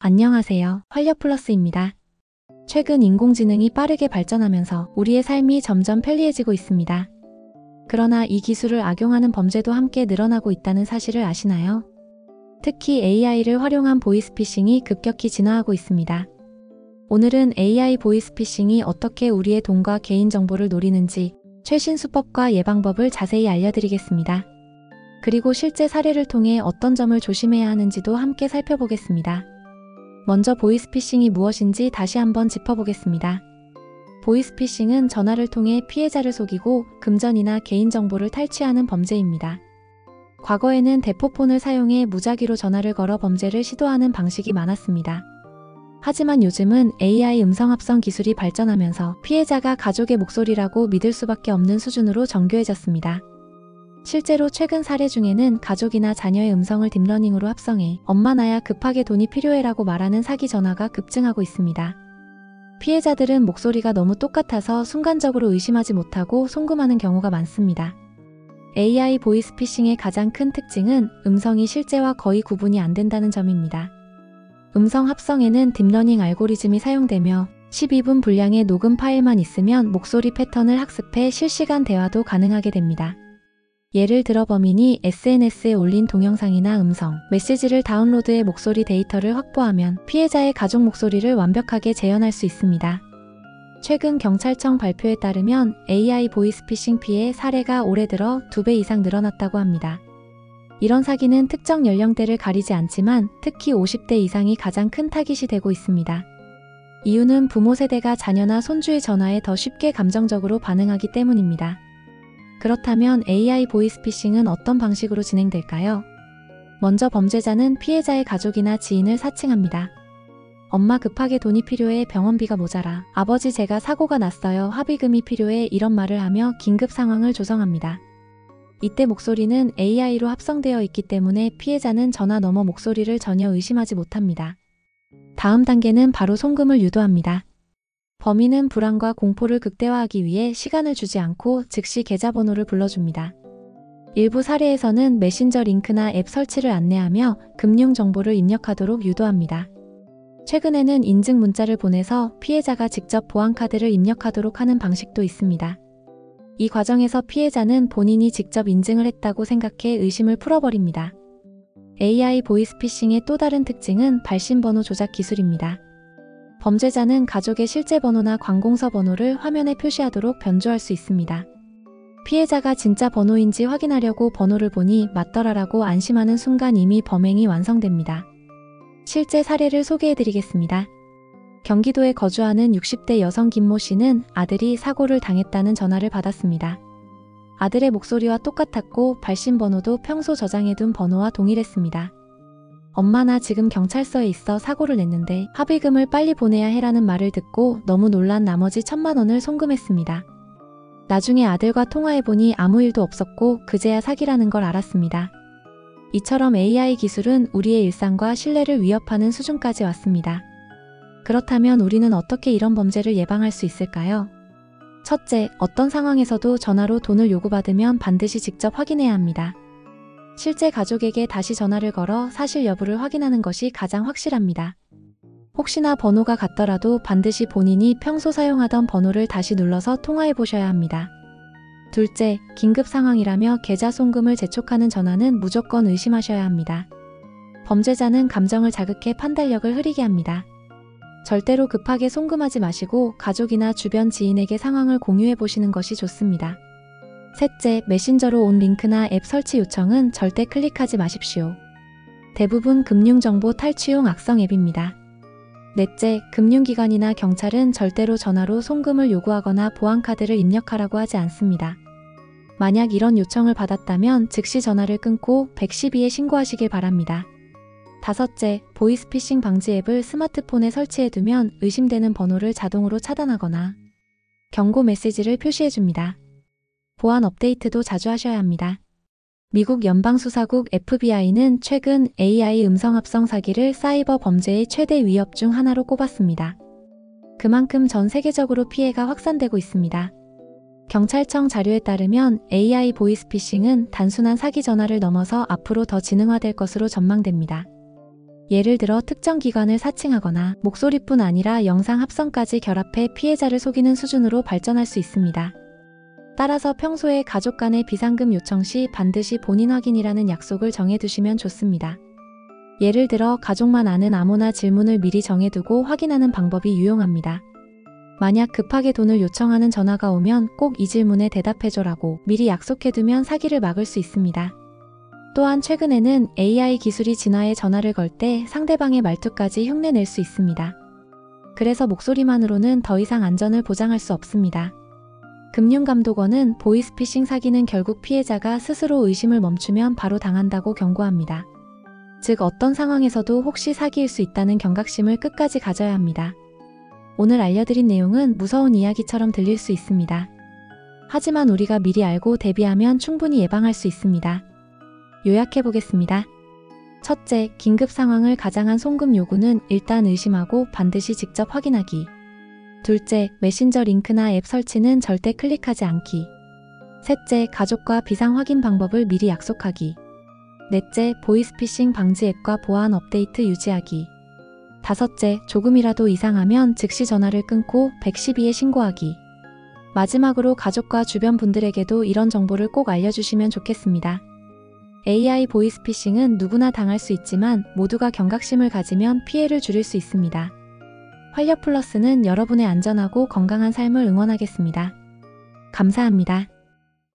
안녕하세요. 활력플러스입니다. 최근 인공지능이 빠르게 발전하면서 우리의 삶이 점점 편리해지고 있습니다. 그러나 이 기술을 악용하는 범죄도 함께 늘어나고 있다는 사실을 아시나요? 특히 AI를 활용한 보이스피싱이 급격히 진화하고 있습니다. 오늘은 AI 보이스피싱이 어떻게 우리의 돈과 개인정보를 노리는지 최신 수법과 예방법을 자세히 알려드리겠습니다. 그리고 실제 사례를 통해 어떤 점을 조심해야 하는지도 함께 살펴보겠습니다. 먼저 보이스피싱이 무엇인지 다시 한번 짚어보겠습니다. 보이스피싱은 전화를 통해 피해자를 속이고 금전이나 개인정보를 탈취하는 범죄입니다. 과거에는 대포폰을 사용해 무작위로 전화를 걸어 범죄를 시도하는 방식이 많았습니다. 하지만 요즘은 AI 음성합성 기술이 발전하면서 피해자가 가족의 목소리라고 믿을 수밖에 없는 수준으로 정교해졌습니다. 실제로 최근 사례 중에는 가족이나 자녀의 음성을 딥러닝으로 합성해 "엄마 나야 급하게 돈이 필요해라고 말하는 사기 전화가 급증하고 있습니다. 피해자들은 목소리가 너무 똑같아서 순간적으로 의심하지 못하고 송금하는 경우가 많습니다. AI 보이스피싱의 가장 큰 특징은 음성이 실제와 거의 구분이 안 된다는 점입니다. 음성 합성에는 딥러닝 알고리즘이 사용되며 12분 분량의 녹음 파일만 있으면 목소리 패턴을 학습해 실시간 대화도 가능하게 됩니다. 예를 들어 범인이 SNS에 올린 동영상이나 음성, 메시지를 다운로드해 목소리 데이터를 확보하면 피해자의 가족 목소리를 완벽하게 재현할 수 있습니다. 최근 경찰청 발표에 따르면 AI 보이스피싱 피해 사례가 올해 들어 2배 이상 늘어났다고 합니다. 이런 사기는 특정 연령대를 가리지 않지만 특히 50대 이상이 가장 큰 타깃이 되고 있습니다. 이유는 부모 세대가 자녀나 손주의 전화에 더 쉽게 감정적으로 반응하기 때문입니다. 그렇다면 AI 보이스피싱은 어떤 방식으로 진행될까요? 먼저 범죄자는 피해자의 가족이나 지인을 사칭합니다. "엄마 급하게 돈이 필요해. 병원비가 모자라. 아버지 제가 사고가 났어요. 합의금이 필요해." 이런 말을 하며 긴급 상황을 조성합니다. 이때 목소리는 AI로 합성되어 있기 때문에 피해자는 전화 너머 목소리를 전혀 의심하지 못합니다. 다음 단계는 바로 송금을 유도합니다. 범인은 불안과 공포를 극대화하기 위해 시간을 주지 않고 즉시 계좌번호를 불러줍니다. 일부 사례에서는 메신저 링크나 앱 설치를 안내하며 금융 정보를 입력하도록 유도합니다. 최근에는 인증 문자를 보내서 피해자가 직접 보안카드를 입력하도록 하는 방식도 있습니다. 이 과정에서 피해자는 본인이 직접 인증을 했다고 생각해 의심을 풀어버립니다. AI 보이스피싱의 또 다른 특징은 발신번호 조작 기술입니다. 범죄자는 가족의 실제 번호나 관공서 번호를 화면에 표시하도록 변조할 수 있습니다. 피해자가 진짜 번호인지 확인하려고 번호를 보니 맞더라라고 안심하는 순간 이미 범행이 완성됩니다. 실제 사례를 소개해드리겠습니다. 경기도에 거주하는 60대 여성 김모 씨는 아들이 사고를 당했다는 전화를 받았습니다. 아들의 목소리와 똑같았고 발신번호도 평소 저장해둔 번호와 동일했습니다. "엄마 나 지금 경찰서에 있어. 사고를 냈는데 합의금을 빨리 보내야 해라는 말을 듣고 너무 놀란 나머지 1,000만 원을 송금했습니다. 나중에 아들과 통화해보니 아무 일도 없었고 그제야 사기라는 걸 알았습니다." 이처럼 AI 기술은 우리의 일상과 신뢰를 위협하는 수준까지 왔습니다. 그렇다면 우리는 어떻게 이런 범죄를 예방할 수 있을까요? 첫째, 어떤 상황에서도 전화로 돈을 요구받으면 반드시 직접 확인해야 합니다. 실제 가족에게 다시 전화를 걸어 사실 여부를 확인하는 것이 가장 확실합니다. 혹시나 번호가 같더라도 반드시 본인이 평소 사용하던 번호를 다시 눌러서 통화해 보셔야 합니다. 둘째, 긴급 상황이라며 계좌 송금을 재촉하는 전화는 무조건 의심하셔야 합니다. 범죄자는 감정을 자극해 판단력을 흐리게 합니다. 절대로 급하게 송금하지 마시고 가족이나 주변 지인에게 상황을 공유해 보시는 것이 좋습니다. 셋째, 메신저로 온 링크나 앱 설치 요청은 절대 클릭하지 마십시오. 대부분 금융정보 탈취용 악성 앱입니다. 넷째, 금융기관이나 경찰은 절대로 전화로 송금을 요구하거나 보안카드를 입력하라고 하지 않습니다. 만약 이런 요청을 받았다면 즉시 전화를 끊고 112에 신고하시길 바랍니다. 다섯째, 보이스피싱 방지 앱을 스마트폰에 설치해두면 의심되는 번호를 자동으로 차단하거나 경고 메시지를 표시해줍니다. 보안 업데이트도 자주 하셔야 합니다. 미국 연방수사국 FBI는 최근 AI 음성합성 사기를 사이버 범죄의 최대 위협 중 하나로 꼽았습니다. 그만큼 전 세계적으로 피해가 확산되고 있습니다. 경찰청 자료에 따르면 AI 보이스피싱은 단순한 사기 전화를 넘어서 앞으로 더 지능화될 것으로 전망됩니다. 예를 들어 특정 기관을 사칭하거나 목소리뿐 아니라 영상 합성까지 결합해 피해자를 속이는 수준으로 발전할 수 있습니다. 따라서 평소에 가족 간의 비상금 요청 시 반드시 본인 확인이라는 약속을 정해두시면 좋습니다. 예를 들어 가족만 아는 암호나 질문을 미리 정해두고 확인하는 방법이 유용합니다. 만약 급하게 돈을 요청하는 전화가 오면 꼭 이 질문에 대답해줘라고 미리 약속해두면 사기를 막을 수 있습니다. 또한 최근에는 AI 기술이 진화해 전화를 걸 때 상대방의 말투까지 흉내낼 수 있습니다. 그래서 목소리만으로는 더 이상 안전을 보장할 수 없습니다. 금융감독원은 보이스피싱 사기는 결국 피해자가 스스로 의심을 멈추면 바로 당한다고 경고합니다. 즉 어떤 상황에서도 혹시 사기일 수 있다는 경각심을 끝까지 가져야 합니다. 오늘 알려드린 내용은 무서운 이야기처럼 들릴 수 있습니다. 하지만 우리가 미리 알고 대비하면 충분히 예방할 수 있습니다. 요약해보겠습니다. 첫째, 긴급 상황을 가장한 송금 요구는 일단 의심하고 반드시 직접 확인하기. 둘째, 메신저 링크나 앱 설치는 절대 클릭하지 않기. 셋째, 가족과 비상 확인 방법을 미리 약속하기. 넷째, 보이스피싱 방지 앱과 보안 업데이트 유지하기. 다섯째, 조금이라도 이상하면 즉시 전화를 끊고 112에 신고하기. 마지막으로 가족과 주변 분들에게도 이런 정보를 꼭 알려주시면 좋겠습니다. AI 보이스피싱은 누구나 당할 수 있지만 모두가 경각심을 가지면 피해를 줄일 수 있습니다. 활력 플러스는 여러분의 안전하고 건강한 삶을 응원하겠습니다. 감사합니다.